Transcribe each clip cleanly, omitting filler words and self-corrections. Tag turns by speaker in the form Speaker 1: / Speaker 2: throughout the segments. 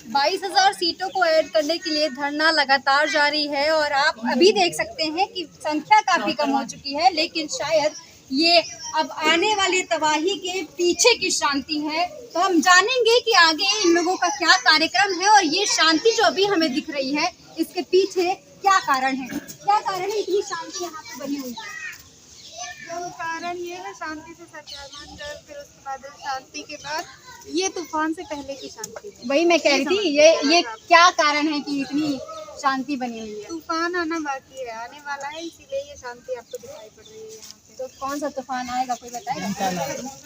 Speaker 1: 22,000 सीटों को ऐड करने के लिए धरना लगातार जारी है और आप अभी देख सकते हैं कि संख्या काफी कम हो चुकी है, लेकिन शायद ये अब आने वाली तबाही के पीछे की शांति है। तो हम जानेंगे कि आगे इन लोगों का क्या कार्यक्रम है और ये शांति जो अभी हमें दिख रही है इसके पीछे क्या कारण है, इतनी शांति यहाँ पे बनी हुई है।
Speaker 2: तो कारण ये है शांति से सत्याग्रह कर, फिर उसके बाद शांति के बाद ये तूफान से पहले की शांति है।
Speaker 1: वही मैं कह रही थी, ये क्या कारण है कि इतनी शांति बनी हुई है।
Speaker 2: तूफान आना बाकी है, आने वाला है, इसीलिए ये शांति आपको दिखाई पड़ रही है यहाँ पे।
Speaker 1: तो कौन सा तूफान आएगा, कोई बताएगा?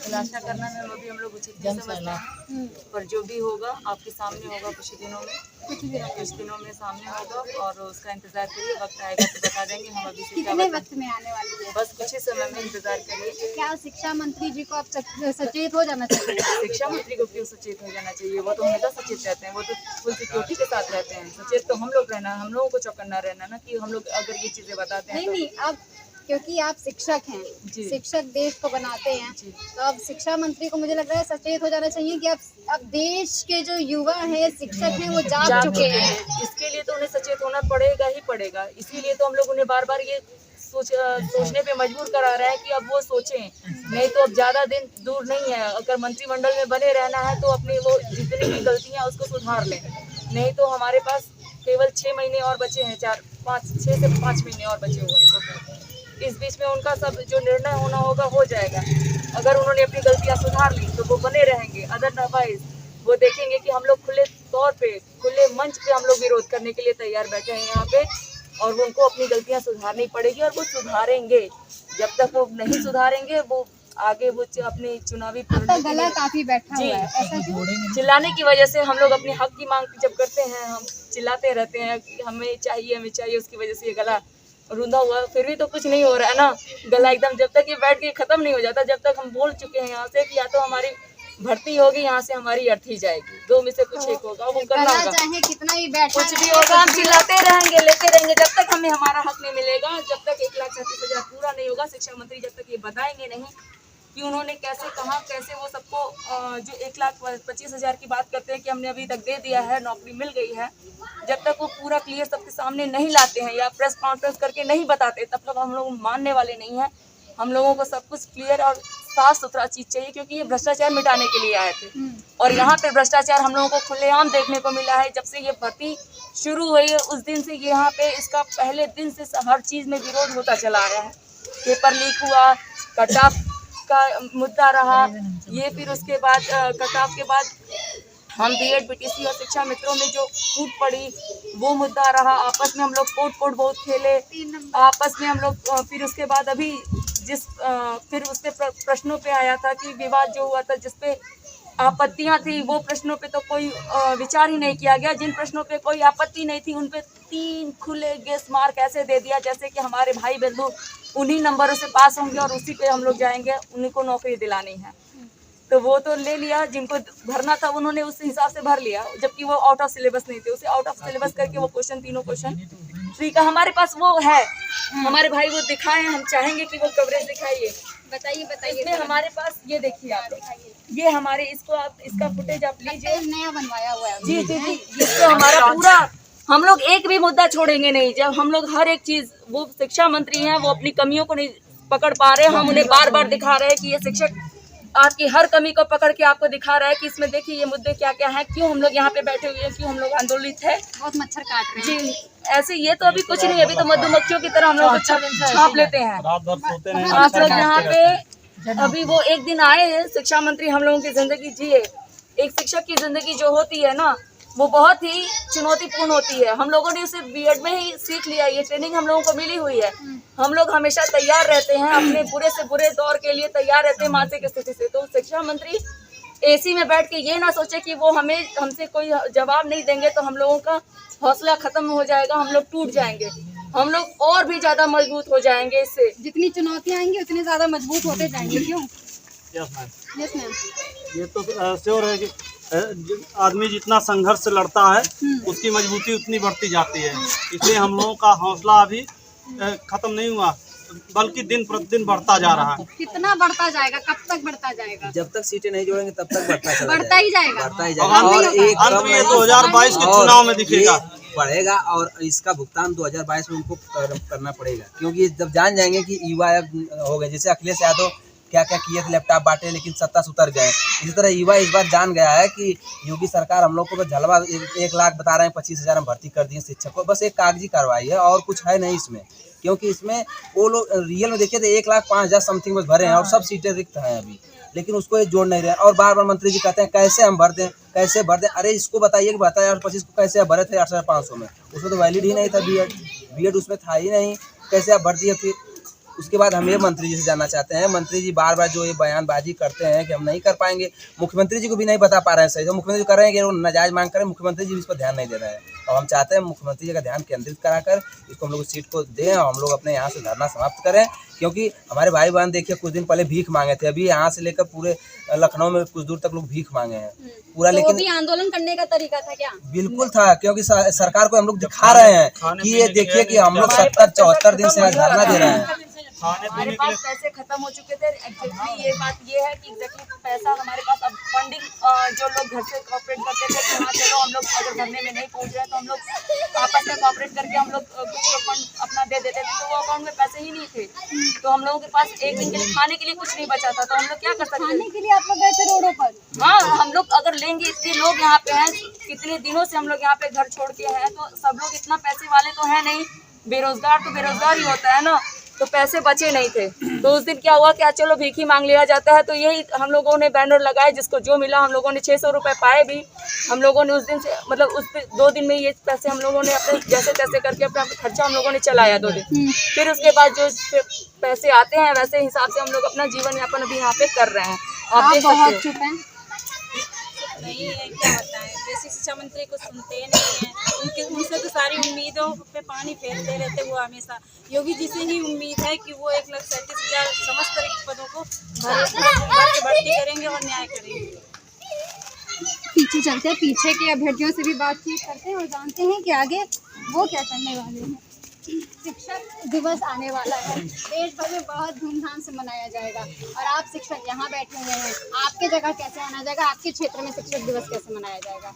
Speaker 3: खुलासा करना में वो भी हम लोग उचित नहीं समझते हैं, पर जो भी होगा आपके सामने होगा कुछ दिनों में सामने होगा और उसका इंतजार करिए, वक्त आएगा तो बता देंगे हम। अभी से
Speaker 1: कितने वक्त में आने वाली है?
Speaker 3: बस कुछ ही समय में इंतजार करिए।
Speaker 1: क्या शिक्षा मंत्री जी को आप सचेत हो जाना चाहिए?
Speaker 3: शिक्षा मंत्री को क्यों सचेत हो जाना चाहिए? वो तो हमेशा सचेत रहते हैं, वो तो फुल सिक्योरिटी के साथ रहते हैं। सचेत तो हम लोग रहना, हम लोगों को चौकन्ना रहना ना कि हम लोग अगर ये चीजें बताते हैं।
Speaker 1: नहीं, अब क्योंकि आप शिक्षक हैं, शिक्षक देश को बनाते हैं, तो अब शिक्षा मंत्री को मुझे लग रहा है सचेत हो जाना चाहिए कि अब देश के जो युवा हैं, शिक्षक हैं, वो जाग चुके हैं।
Speaker 3: इसके लिए तो उन्हें सचेत होना पड़ेगा ही पड़ेगा। इसीलिए तो हम लोग उन्हें बार बार ये सोचने पे मजबूर करा रहे हैं कि अब वो सोचें, नहीं तो अब ज्यादा दिन दूर नहीं है। अगर मंत्रिमंडल में बने रहना है तो अपनी वो जितनी भी गलतियां उसको सुधार लें, नहीं तो हमारे पास केवल 6 महीने और बचे हैं, 6 से 5 महीने और बचे हुए हैं। तो इस बीच में उनका सब जो निर्णय होना होगा हो जाएगा। अगर उन्होंने अपनी गलतियां सुधार ली तो वो बने रहेंगे, अदरवाइज वो देखेंगे कि हम लोग खुले तौर पे, खुले मंच पे हम लोग विरोध करने के लिए तैयार बैठे हैं यहाँ पे, और उनको अपनी गलतियां सुधारनी पड़ेगी और वो सुधारेंगे। जब तक वो नहीं सुधारेंगे वो आगे वो अपनी चुनावी
Speaker 1: गला काफी बैठा हुआ है, ऐसा क्यों?
Speaker 3: चिल्लाने की वजह से हम लोग अपने हक की मांग जब करते हैं, हम चिल्लाते रहते हैं कि हमें चाहिए, उसकी वजह से ये गला रूंधा हुआ। फिर भी तो कुछ नहीं हो रहा है ना, गला एकदम जब तक ये बैठ के खत्म नहीं हो जाता, जब तक हम बोल चुके हैं यहाँ से कि या तो हमारी भर्ती होगी, यहाँ से हमारी अर्थी जाएगी, दो में से कुछ एक होगा, वो करना होगा।
Speaker 1: चाहे कितना भी बैठा
Speaker 3: कुछ भी होगा, हम चिल्लाते रहेंगे, लेते रहेंगे जब तक हमें हमारा हक नहीं मिलेगा, जब तक 1,37,000 पूरा नहीं होगा। शिक्षा मंत्री जब तक ये बताएंगे नहीं कि उन्होंने कैसे कहा, कैसे वो सबको जो 1,25,000 की बात करते हैं कि हमने अभी तक दे दिया है, नौकरी मिल गई है, जब तक वो पूरा क्लियर सबके सामने नहीं लाते हैं या प्रेस कॉन्फ्रेंस करके नहीं बताते, तब तक हम लोग मानने वाले नहीं हैं। हम लोगों को सब कुछ क्लियर और साफ सुथरा चीज चाहिए, क्योंकि ये भ्रष्टाचार मिटाने के लिए आए थे और यहाँ पे भ्रष्टाचार हम लोगों को खुलेआम देखने को मिला है। जब से ये भर्ती शुरू हुई है उस दिन से यहाँ पे, इसका पहले दिन से हर चीज में विरोध होता चला आया है। पेपर लीक हुआ, कट ऑफ का मुद्दा रहा, ये फिर उसके बाद कट ऑफ के बाद हम बीएड, बीटीसी और शिक्षा मित्रों में जो फूट पड़ी वो मुद्दा रहा। आपस में हम लोग कोर्ट बहुत खेले, आपस में हम लोग फिर उसके बाद अभी फिर उसके प्रश्नों पे आया था कि विवाद जो हुआ था, जिसपे आपत्तियां थी, वो प्रश्नों पे तो कोई विचार ही नहीं किया गया। जिन प्रश्नों पे कोई आपत्ति नहीं थी उन पे 3 खुले गेस मार्क ऐसे दे दिया जैसे कि हमारे भाई बंधु उन्हीं नंबरों से पास होंगे और उसी पे हम लोग जाएंगे, उन्हीं को नौकरी दिलानी है। तो वो तो ले लिया, जिनको भरना था उन्होंने उस हिसाब से भर लिया, जबकि वो आउट ऑफ सिलेबस नहीं थे। उसे आउट ऑफ सिलेबस करके वो तीनों क्वेश्चन ठीक है, हमारे पास वो है, हमारे भाई वो दिखाए, हम चाहेंगे कि वो कवरेज दिखाइए। बताइए इसमें हमारे पास ये देखिए आप, ये हमारे इसका फुटेज आप लीजिए,
Speaker 1: नया बनवाया हुआ है।
Speaker 3: जी, इसको हमारा पूरा, हम लोग एक भी मुद्दा छोड़ेंगे नहीं। जब हम लोग हर एक चीज, वो शिक्षा मंत्री हैं, वो अपनी कमियों को नहीं पकड़ पा रहे, हम उन्हें बार बार दिखा रहे हैं कि ये शिक्षक आपकी हर कमी को पकड़ के आपको दिखा रहा है कि इसमें देखिए ये मुद्दे क्या क्या हैं, क्यों हम लोग यहाँ पे बैठे हुए हैं, क्यों हम लोग आंदोलित है।
Speaker 1: बहुत मच्छर काट रहे हैं
Speaker 3: जी, ऐसे ये तो अभी कुछ नहीं, अभी तो मधुमक्खियों की तरह हम लोग छाप लेते हैं। आप लोग यहाँ पे अभी वो एक दिन आए हैं, शिक्षा मंत्री हम लोगों की जिंदगी जिए। एक शिक्षक की जिंदगी जो होती है ना, वो बहुत ही चुनौतीपूर्ण होती है। हम लोगों ने उसे बीएड में ही सीख लिया, ये ट्रेनिंग हम लोगों को मिली हुई है। हम लोग हमेशा तैयार रहते हैं, अपने बुरे से बुरे दौर के लिए तैयार रहते हैं मानसिक स्थिति से। तो शिक्षा मंत्री एसी में बैठ के ये ना सोचे कि वो हमसे कोई जवाब नहीं देंगे तो हम लोगों का हौसला खत्म हो जाएगा, हम लोग टूट जाएंगे, हम लोग और भी ज्यादा मजबूत हो जाएंगे। इससे
Speaker 1: जितनी चुनौतियाँ आएंगी उतने ज्यादा मजबूत होते जाएंगे। क्यों?
Speaker 4: यस मैम, ये तो श्योर है कि आदमी जितना संघर्ष लड़ता है उसकी मजबूती उतनी बढ़ती जाती है। इसलिए हम लोगों का हौसला अभी खत्म नहीं हुआ। बल्कि दिन प्रतिदिन बढ़ता जा रहा है।
Speaker 1: कितना बढ़ता जाएगा, कब तक बढ़ता जाएगा?
Speaker 5: जब तक सीटें नहीं जोड़ेंगे तब तक
Speaker 1: बढ़ता ही जाएगा।
Speaker 5: बढ़ता ही जाएगा। और एक
Speaker 4: अंत में 2022 के चुनाव में दिखेगा,
Speaker 5: बढ़ेगा और इसका भुगतान 2022 में उनको करना पड़ेगा, क्योंकि जब जान जाएंगे कि युवा हो गए, जैसे अखिलेश यादव क्या क्या किए थे, लैपटॉप बांटे लेकिन सत्ता से उतर गए, इसी तरह युवा इस बार जान गया है कि योगी सरकार हम लोग को बस झलवा 1 लाख बता रहे हैं, 25,000 हम भर्ती कर दिए शिक्षक को, बस एक कागजी कार्रवाई है और कुछ है नहीं इसमें। क्योंकि इसमें वो लोग रियल में देखिए तो 1,05,000 समथिंग बस भरे हैं और सब सीटें रिक्त हैं अभी, लेकिन उसको ये जोड़ नहीं रहे। और बार बार मंत्री जी कहते हैं कैसे हम भर दें, कैसे भर दें। अरे इसको बताइए कि 2025 को कैसे आप भरे थे 8,500 में, उसमें तो वैलिड ही नहीं था, बीएड उसमें था ही नहीं, कैसे आप भर दिए। फिर उसके बाद हम ये मंत्री जी से जानना चाहते हैं, मंत्री जी बार बार जो ये बयानबाजी करते हैं कि हम नहीं कर पाएंगे, मुख्यमंत्री जी को भी नहीं बता पा रहे हैं सही, तो मुख्यमंत्री कर रहे हैं कि वो नाजायज मांग करें, मुख्यमंत्री जी भी इस पर ध्यान नहीं दे रहे हैं। और हम चाहते हैं मुख्यमंत्री जी का ध्यान केंद्रित कराकर इसको हम लोग सीट को दें और हम लोग अपने यहाँ से धरना समाप्त करें, क्योंकि हमारे भाई बहन देखिए कुछ दिन पहले भीख मांगे थे, अभी यहाँ से लेकर पूरे लखनऊ में कुछ दूर तक लोग भीख मांगे हैं पूरा।
Speaker 1: तो
Speaker 5: लेकिन
Speaker 1: भी आंदोलन करने का तरीका था क्या?
Speaker 5: बिल्कुल था, क्योंकि सरकार को हम लोग दिखा रहे हैं कि ये देखिए कि हम लोग 70-74 दिन से धरना दे रहे हैं।
Speaker 3: हमारे पास पैसे खत्म हो चुके थे। एग्जैक्टली ये बात ये है कि एग्जैक्टली पैसा हमारे पास अब फंडिंग जो लोग घर से कॉपरेट करते थे कि हाँ चलो हम लोग अगर भरने में नहीं पहुंच रहे तो हम लोग आपस में कॉपरेट करके हम लोग कुछ लोग फंड अपना दे देते थे, तो वो अकाउंट में पैसे ही नहीं थे, तो हम लोगों के पास एक दिन के लिए खाने के लिए कुछ नहीं बचा था, तो हम लोग क्या कर सकते
Speaker 1: खाने के लिए आप लोग गए थे रोडों पर?
Speaker 3: हाँ, हम लोग अगर लेंगे, इतने लोग यहाँ पे हैं, कितने दिनों से हम लोग यहाँ पे घर छोड़ के हैं, तो सब लोग इतना पैसे वाले तो है नहीं, बेरोजगार तो बेरोजगार ही होता है ना, तो पैसे बचे नहीं थे। तो उस दिन क्या हुआ कि आज चलो भीख ही मांग लिया जाता है, तो यही हम लोगों ने बैनर लगाए, जिसको जो मिला हम लोगों ने 600 रुपये पाए भी हम लोगों ने उस दिन से, मतलब उस 2 दिन में ये पैसे हम लोगों ने अपने जैसे तैसे करके अपना खर्चा हम लोगों ने चलाया 2 दिन। फिर उसके बाद जो पैसे आते हैं वैसे हिसाब से हम लोग अपना जीवन यापन अभी यहाँ पे कर रहे हैं। आप देख
Speaker 1: बहुत
Speaker 3: सकते
Speaker 1: चुप हैं।
Speaker 2: नहीं है, क्या बताएं, जैसे शिक्षा मंत्री को सुनते नहीं हैं, उनसे तो सारी उम्मीदों पे पानी फेरते रहते वो हमेशा। योगी जी से ही उम्मीद है कि वो 1,37,000 समस्त रिक्त पदों को भर के भर्ती करेंगे और न्याय करेंगे।
Speaker 1: पीछे चलते हैं, पीछे के अभ्यर्थियों से भी बातचीत करते हैं और जानते हैं कि आगे वो क्या करने वाले हैं। शिक्षक दिवस आने वाला है, देश भर में बहुत धूमधाम से मनाया जाएगा और आप शिक्षक यहाँ बैठे हुए हैं, आपके जगह कैसे मनाया जाएगा, आपके क्षेत्र में शिक्षक दिवस कैसे मनाया जाएगा?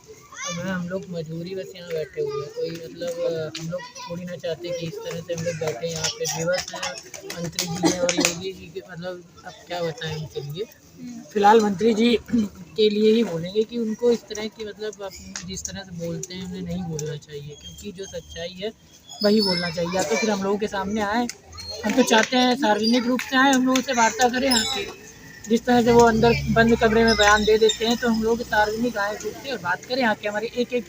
Speaker 6: हम लोग मजबूरी बस यहाँ बैठे हुए हैं, कोई मतलब हम लोग थोड़ी ना चाहते कि इस तरह से हम लोग बैठे यहाँ पे। दिवस है मंत्री जी ने और योगी जी के, मतलब अब क्या बताएं उनके लिए। फिलहाल मंत्री जी के लिए ही बोलेंगे कि उनको इस तरह की, मतलब जिस तरह से बोलते हैं उन्हें नहीं बोलना चाहिए, क्योंकि जो सच्चाई है वही बोलना चाहिए। या तो फिर हम लोगों के सामने आए, हम तो चाहते हैं सार्वजनिक रूप से आए, हम लोगों से वार्ता करें यहाँ के। जिस तरह से वो अंदर बंद कमरे में बयान दे देते हैं, तो हम लोग सार्वजनिक आए रूप से और बात करें यहाँ के, हमारे एक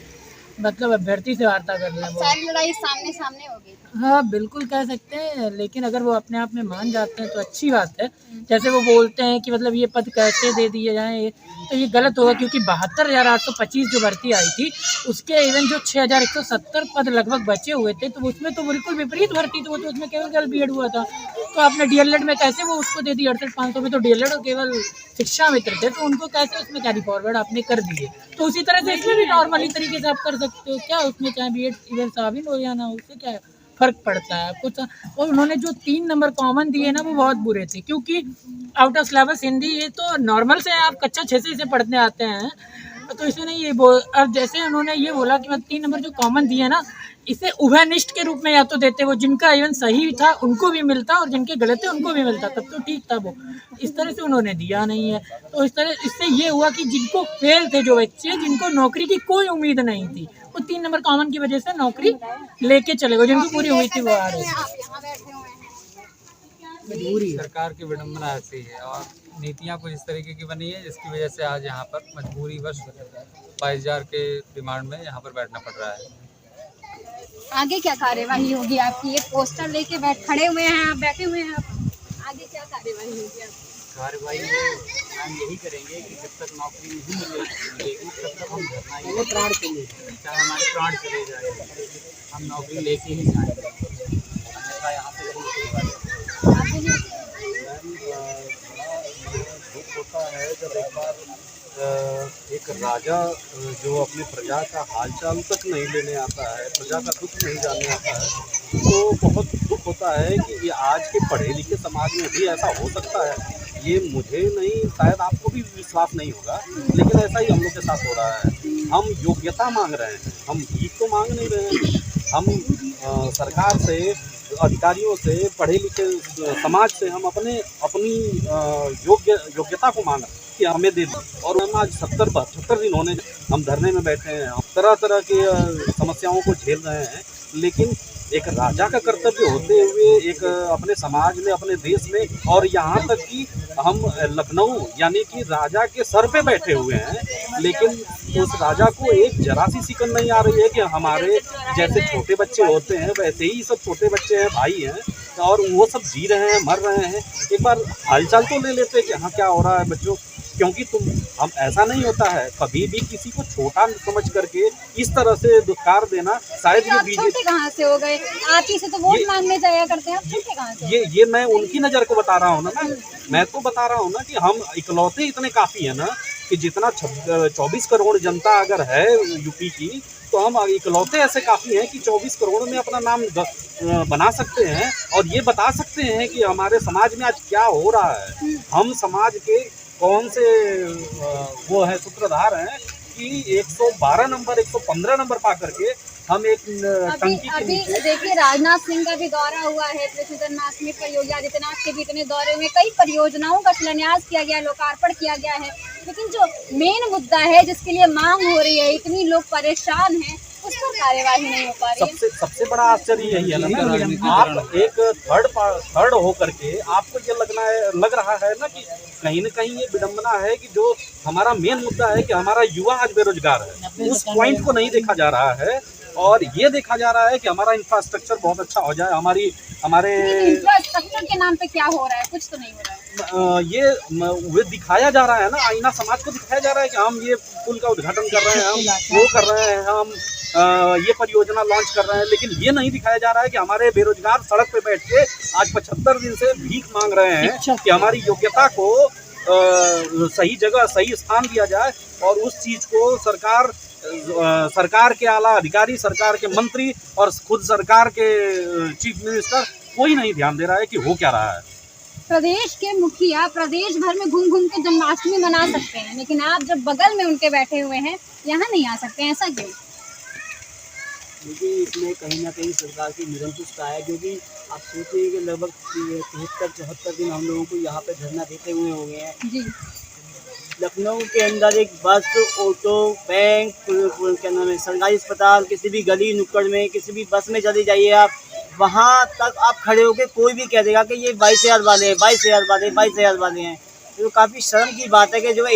Speaker 6: मतलब अभ्यर्थी से वार्ता कर लें।
Speaker 1: सारी लड़ाई सामने सामने होगी।
Speaker 6: हाँ बिल्कुल कह सकते हैं, लेकिन अगर वो अपने आप में मान जाते हैं तो अच्छी बात है। जैसे वो बोलते हैं कि मतलब ये पद कैसे दे दिए जाएँ, तो ये गलत होगा, क्योंकि 72,825 जो भर्ती आई थी उसके इवन जो 6,170 पद लगभग बचे हुए थे, तो उसमें तो बिल्कुल विपरीत भर्ती थी, वो तो उसमें केवल बीएड हुआ था। तो आपने डीएलएड में कैसे वो उसको दे दी 68,500 में, तो डीएलएड केवल शिक्षा मित्र थे, तो उनको कैसे उसमें कैरी फॉरवर्ड आपने कर दिए। तो उसी तरह से इसमें भी नॉर्मली तरीके से आप कर सकते हो, क्या उसमें चाहे बीएड इवन साबिन हो या ना, उससे क्या फर्क पड़ता है कुछ। और उन्होंने जो 3 नंबर कॉमन दिए ना वो बहुत बुरे थे, क्योंकि आउट ऑफ सिलेबस हिंदी ये तो नॉर्मल से आप कक्षा 6 से इसे पढ़ने आते हैं, तो इसे नहीं ये बोल। और जैसे उन्होंने ये बोला कि मैं 3 नंबर जो कॉमन दिए ना, इसे उभयनिष्ठ के रूप में या तो देते, वो जिनका इवन सही था उनको भी मिलता और जिनके गलत थे उनको भी मिलता, तब तो ठीक था वो। इस तरह से उन्होंने दिया नहीं है, तो इस तरह इससे ये हुआ कि जिनको फेल थे, जो बच्चे जिनको नौकरी की कोई उम्मीद नहीं थी, वो 3 नंबर कॉमन की वजह से नौकरी लेके चले गए, जिनको पूरी उम्मीद थी वो आ रहे।
Speaker 1: आप यहाँ बैठे हुए हैं,
Speaker 6: मजबूरी
Speaker 7: सरकार की विडम्बना ऐसी है और नीतियाँ कुछ इस तरीके की बनी है जिसकी वजह से आज यहाँ पर मजबूरी वश 22,000 के डिमांड में यहाँ पर बैठना पड़ रहा है।
Speaker 1: आगे क्या कार्यवाही होगी आपकी? ये पोस्टर लेके खड़े हुए हैं, आप बैठे हुए हैं, आगे क्या कार्यवाही होगी आपकी?
Speaker 4: कार्रवाई हम यही करेंगे कि जब तक नौकरी नहीं मिलेगी तब तक हम धरना ही प्राण के लिए, चाहे हमारे प्राण चले जाए, हम नौकरी लेके ही जाएंगे, अन्यथा यहाँ से नहीं होगा। दुख होता है जब एक बार एक राजा जो अपनी प्रजा का हालचाल तक नहीं लेने आता है, प्रजा का दुख नहीं जानने आता है,
Speaker 8: तो बहुत दुख होता है कि ये आज के पढ़े लिखे समाज में भी ऐसा हो सकता है। ये मुझे नहीं, शायद आपको भी विश्वास नहीं होगा, लेकिन ऐसा ही हम लोग के साथ हो रहा है। हम योग्यता मांग रहे हैं, हम भीख तो मांग नहीं रहे हैं। हम सरकार से, अधिकारियों से, पढ़े लिखे समाज से हम अपनी योग्यता को मांग रहे हैं कि हमें दे दें। और हम आज 70-72 दिन होने हम धरने में बैठे हैं, हम तरह तरह की समस्याओं को झेल रहे हैं, लेकिन एक राजा का कर्तव्य होते हुए एक अपने समाज में, अपने देश में, और यहाँ तक कि हम लखनऊ यानी कि राजा के सर पे बैठे हुए हैं, लेकिन उस राजा को एक जरा सी सिकन नहीं आ रही है कि हमारे जैसे छोटे बच्चे होते हैं वैसे ही सब छोटे बच्चे हैं, भाई हैं, और वो सब जी रहे हैं, मर रहे हैं। एक बार हालचाल तो ले लेते कि हाँ क्या हो रहा है बच्चों, क्योंकि हम ऐसा नहीं होता है कभी भी किसी को छोटा समझ करके इस तरह से दुत्कार देना। शायद ये
Speaker 1: आप छोटे कहाँ से हो गए? आप ही से तो वोट मांगने जाया करते हैं, आप छोटे कहाँ से?
Speaker 8: ये मैं उनकी नज़र को बता रहा हूँ ना, मैं तो बता रहा हूँ ना कि हम इकलौते इतने काफ़ी है ना कि जितना 24 करोड़ जनता अगर है यूपी की, तो हम इकलौते ऐसे काफ़ी हैं कि 24 करोड़ में अपना नाम बना सकते हैं और ये बता सकते हैं कि हमारे समाज में आज क्या हो रहा है। हम समाज के कौन से वो है सूत्रधार हैं कि 112 नंबर 115 नंबर पा करके हम एक टंकी के नीचे।
Speaker 1: देखिए राजनाथ सिंह का भी दौरा हुआ है, केदारनाथ में योगी आदित्यनाथ के भी इतने दौरे में कई परियोजनाओं का शिलान्यास किया गया, लोकार्पण किया गया है, लेकिन जो मेन मुद्दा है जिसके लिए मांग हो रही है, इतनी लोग परेशान हैं, उस पर कार्यवाही नहीं हो पा रही है।
Speaker 8: सबसे बड़ा आश्चर्य यही है ना, आप एक थर्ड हो करके आपको ये लग रहा है ना कि कहीं ना कहीं ये विडंबना है कि जो हमारा मेन मुद्दा है कि हमारा युवा आज बेरोजगार है, उस पॉइंट को नहीं देखा जा रहा है और ये देखा जा रहा है कि हमारा इंफ्रास्ट्रक्चर बहुत अच्छा हो जाए। हमारे
Speaker 1: इंफ्रास्ट्रक्चर के नाम पे क्या हो रहा है? कुछ तो नहीं हो रहा है।
Speaker 8: ये दिखाया जा रहा है ना, आईना समाज को दिखाया जा रहा है कि हम ये पुल का उद्घाटन कर रहे हैं, हम वो कर रहे हैं, हम ये परियोजना लॉन्च कर रहे हैं, लेकिन ये नहीं दिखाया जा रहा है कि हमारे बेरोजगार सड़क पे बैठ के आज 75 दिन से भीख मांग रहे हैं कि हमारी योग्यता को सही जगह सही स्थान दिया जाए। और उस चीज़ को सरकार के आला अधिकारी, सरकार के मंत्री और खुद सरकार के चीफ मिनिस्टर कोई नहीं ध्यान दे रहा है कि हो क्या रहा है।
Speaker 1: प्रदेश के मुखिया प्रदेश भर में घूम घूम के जन्माष्टमी मना सकते हैं, लेकिन आप जब बगल में उनके बैठे हुए हैं यहाँ नहीं आ सकते, ऐसा क्यों?
Speaker 9: क्योंकि इसमें कहीं ना कहीं सरकार की निरंकुशता है, क्योंकि आप सोचिए कि लगभग 73-74 दिन हम लोगों को यहाँ पे धरना देते हुए हो गए हैं
Speaker 1: जी।
Speaker 9: लखनऊ के अंदर एक बस, ऑटो, बैंक, क्या नाम है, सरकारी अस्पताल, किसी भी गली नुक्कड़ में किसी भी बस में चले जाइए आप, वहाँ तक आप खड़े होकर कोई भी कह देगा कि ये 22,000 वाले हैं, 22,000 वाले, 22,000 वाले हैं। तो काफ़ी शर्म की बात है कि जो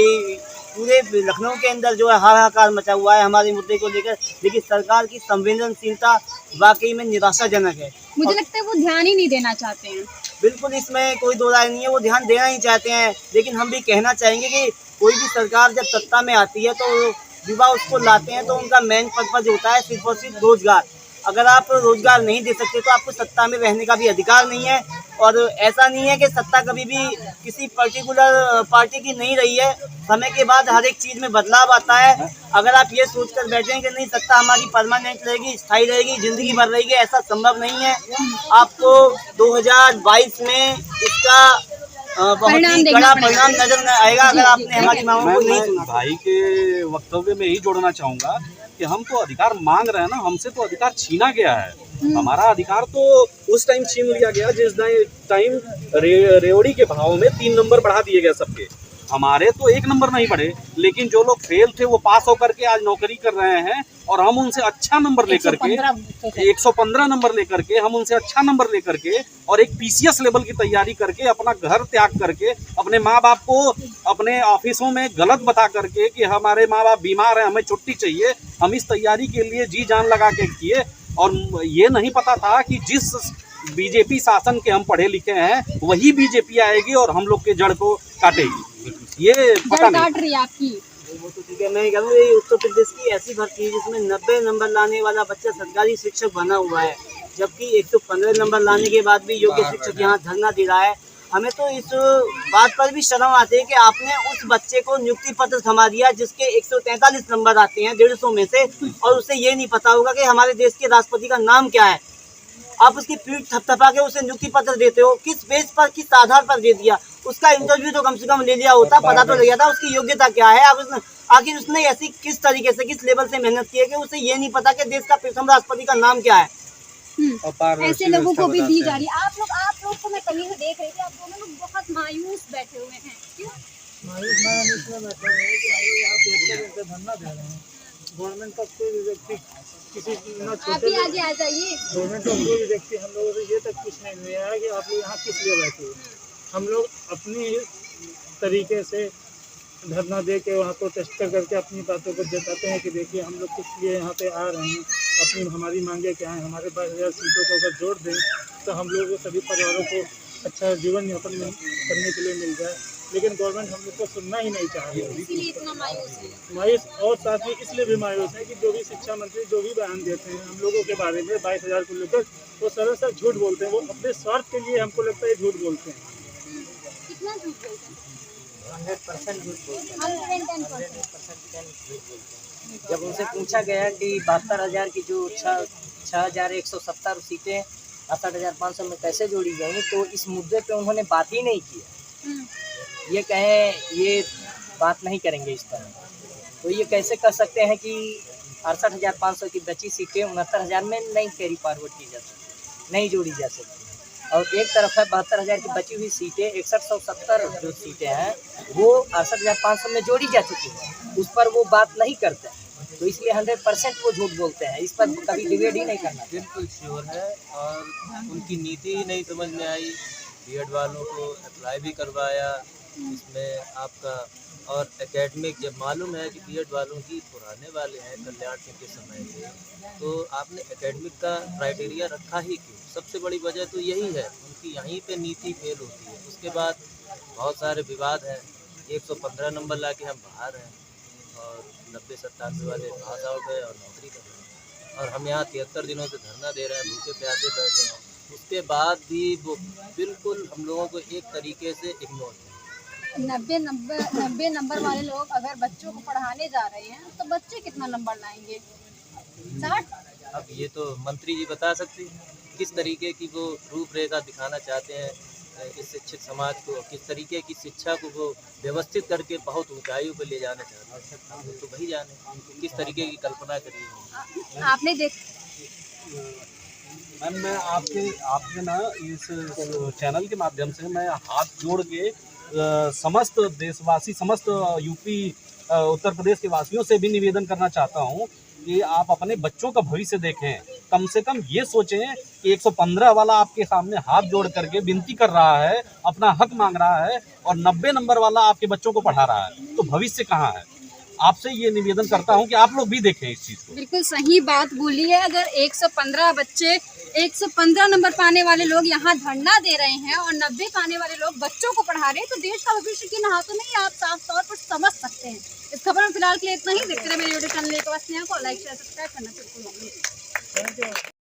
Speaker 9: पूरे लखनऊ के अंदर जो है हाहाकार मचा हुआ है हमारे मुद्दे को लेकर, लेकिन सरकार की संवेदनशीलता वाकई में निराशाजनक है।
Speaker 1: मुझे लगता है वो ध्यान ही नहीं देना चाहते हैं।
Speaker 9: बिल्कुल, इसमें कोई दो राय नहीं है, वो ध्यान देना ही चाहते हैं, लेकिन हम भी कहना चाहेंगे कि कोई भी सरकार जब सत्ता में आती है तो युवा उसको लाते हैं तो उनका मेन पर्पज होता है सिर्फ और सिर्फ रोजगार। अगर आप रोजगार नहीं दे सकते तो आपको सत्ता में रहने का भी अधिकार नहीं है। और ऐसा नहीं है कि सत्ता कभी भी किसी पर्टिकुलर पार्टी की नहीं रही है, समय के बाद हर एक चीज़ में बदलाव आता है। अगर आप ये सोचकर बैठे हैं कि नहीं सत्ता हमारी परमानेंट रहेगी, स्थायी रहेगी, जिंदगी भर रहेगी, ऐसा संभव नहीं है। आपको 2022 में इसका बहुत ही बड़ा परिणाम नजर आएगा अगर आपने हमारी मांगों को नहीं सुना।
Speaker 8: भाई के वक्तव्य में यही जोड़ना चाहूँगा कि हम तो अधिकार मांग रहे हैं ना, हमसे तो अधिकार छीना गया है। हमारा अधिकार तो उस टाइम छीन लिया गया जिस टाइम रेवड़ी के भाव में 3 नंबर बढ़ा दिए गए सबके। हमारे तो 1 नंबर नहीं बढ़े, लेकिन जो लोग फेल थे वो पास होकर के आज नौकरी कर रहे हैं और हम उनसे अच्छा नंबर लेकर के 115 नंबर लेकर के हम उनसे अच्छा नंबर लेकर के और एक PCS लेवल की तैयारी करके अपना घर त्याग करके अपने माँ बाप को अपने ऑफिसों में गलत बता करके कि हमारे माँ बाप बीमार हैं, हमें छुट्टी चाहिए, हम इस तैयारी के लिए जी जान लगा के किए। और ये नहीं पता था कि जिस बीजेपी शासन के हम पढ़े लिखे हैं वही बीजेपी आएगी और हम लोग के जड़ को काटेगी। ये पता नहीं
Speaker 1: काट रही है आपकी।
Speaker 9: वो तो ठीक है, मैं कहूँ ये उत्तर प्रदेश की ऐसी भर्ती है जिसमें 90 नंबर लाने वाला बच्चा सरकारी शिक्षक बना हुआ है, जबकि 115 नंबर लाने के बाद भी योग्य शिक्षक यहाँ धरना दे रहा है। हमें तो इस बात पर भी शर्म आती है कि आपने उस बच्चे को नियुक्ति पत्र थमा दिया जिसके 143 नंबर आते हैं 150 में से, और उसे ये नहीं पता होगा कि हमारे देश के राष्ट्रपति का नाम क्या है। आप उसकी पीठ थपथपा के उसे नियुक्ति पत्र देते हो, किस बेस पर, किस आधार पर दे दिया? उसका इंटरव्यू तो कम से कम ले लिया होता, पता तो लग था उसकी योग्यता क्या है। अब उसने आखिर उसने ऐसी किस तरीके से, किस लेवल से मेहनत की है कि उसे ये नहीं पता कि देश का प्रथम राष्ट्रपति का नाम क्या है।
Speaker 1: ऐसे लोगों को भी दी जा रही है। आप लोग को मैं कहीं से देख रही थी, आप दोनों लोग बहुत मायूस बैठे हुए हैं, क्यों?
Speaker 10: मायूस मैं इसलिए बैठा हुआ है कि आप एक तरह से धरना दे रहे हैं। गवर्नमेंट का कोई भी व्यक्ति किसी न छोटे
Speaker 1: आप ही आगे आ जाइए।
Speaker 10: गवर्नमेंट का कोई भी व्यक्ति हम लोगों से ये तक कुछ नहीं हुआ है कि आप लोग यहाँ किस लिए बैठे हुए हैं। हम लोग अपनी तरीके से धरना दे के वहाँ को टेस्ट करके अपनी बातों को जताते हैं कि देखिए हम लोग किस लिए यहाँ पे आ रहे हैं, अपनी हमारी मांगे क्या हैं। हमारे 22,000 सीटों को अगर जोड़ दें तो हम लोग सभी परिवारों को अच्छा जीवन यापन करने के लिए मिल जाए, लेकिन गवर्नमेंट हम लोग को सुनना ही नहीं चाह रही है।
Speaker 1: इसीलिए इतना मायूस है।
Speaker 10: मायूस और साथ ही इसलिए भी मायूस है कि जो भी शिक्षा मंत्री जो भी बयान देते हैं हम लोगों के बारे में 22,000 को लेकर, वो सरासर झूठ बोलते हैं। वो अपने स्वार्थ के लिए हमको लगता है झूठ बोलते हैं।
Speaker 1: कितना झूठ बोलते हैं?
Speaker 9: 100% झूठ बोलते हैं।
Speaker 1: 110%।
Speaker 9: जब उनसे पूछा गया कि 72,000 की जो 6,170 सीटें 68,500 में कैसे जोड़ी जाएंगी, तो इस मुद्दे पे उन्होंने बात ही नहीं किया। ये कहें ये बात नहीं करेंगे इस तरह, तो ये कैसे कर सकते हैं कि 68,500 की बची सीटें 69,000 में नहीं कैरी फॉरवर्ड की जा सकती, नहीं जोड़ी जा सकती। और एक तरफ है 72,000 की बची हुई सीटें, 6170 जो सीटें हैं वो 68,500 में जोड़ी जा चुकी हैं, उस पर वो बात नहीं करते हैं। तो इसलिए 100% वो झूठ बोलते हैं। इस पर कभी डिबेट ही नहीं करना।
Speaker 5: बिल्कुल श्योर है, और उनकी नीति ही नहीं समझ में आई। बीएड वालों को अप्लाई भी करवाया इसमें आपका, और एकेडमिक जब मालूम है कि बीएड वालों की पुराने वाले हैं कल्याण सिंह के समय के, तो आपने एकेडमिक का क्राइटेरिया रखा ही क्यों? सबसे बड़ी वजह तो यही है, उनकी यहीं पे नीति फेल होती है। उसके बाद बहुत सारे विवाद हैं। 115 नंबर ला के हम बाहर हैं और 90-97 वाले पास आउट है और नौकरी कर रहे हैं, और हम यहाँ 73 दिनों से धरना दे रहे हैं, भूखे प्यासे बैठे हैं। उसके बाद भी वो बिल्कुल हम लोगों को एक तरीके से इग्नोर है।
Speaker 1: 90 नंबर वाले लोग अगर बच्चों को पढ़ाने जा रहे हैं तो बच्चे कितना नंबर लाएंगे? 60?
Speaker 5: अब ये तो मंत्री जी बता सकते हैं किस तरीके की वो रूपरेखा दिखाना चाहते हैं इस शिक्षित समाज को, किस तरीके की शिक्षा को वो व्यवस्थित करके बहुत ऊंचाइयों पर ले जाना चाहते हैं, तो वही जाने किस तरीके की कल्पना करिए।
Speaker 1: आपने देख
Speaker 8: मैम, मैं आपके ना इस चैनल के माध्यम से मैं हाथ जोड़ के समस्त देशवासी, समस्त यूपी उत्तर प्रदेश के वासियों से भी निवेदन करना चाहता हूं कि आप अपने बच्चों का भविष्य देखें। कम से कम ये सोचें कि 115 वाला आपके सामने हाथ जोड़ करके विनती कर रहा है, अपना हक मांग रहा है, और 90 नंबर वाला आपके बच्चों को पढ़ा रहा है, तो भविष्य कहाँ है? आपसे ये निवेदन करता हूं कि आप लोग भी देखें इस चीज़ को।
Speaker 1: बिल्कुल सही बात बोली है। अगर 115 बच्चे 115 नंबर पाने वाले लोग यहाँ धरना दे रहे हैं और 90 पाने वाले लोग बच्चों को पढ़ा रहे हैं, तो देश का भविष्य किन हाथों में ही आप साफ तौर पर समझ सकते हैं। इस खबर में फिलहाल के लिए इतना ही। देखते रहे मेरे यूट्यूब चैनल को लाइक शेयर सब्सक्राइब करना बिल्कुल मत भूलिए।
Speaker 10: Thank you.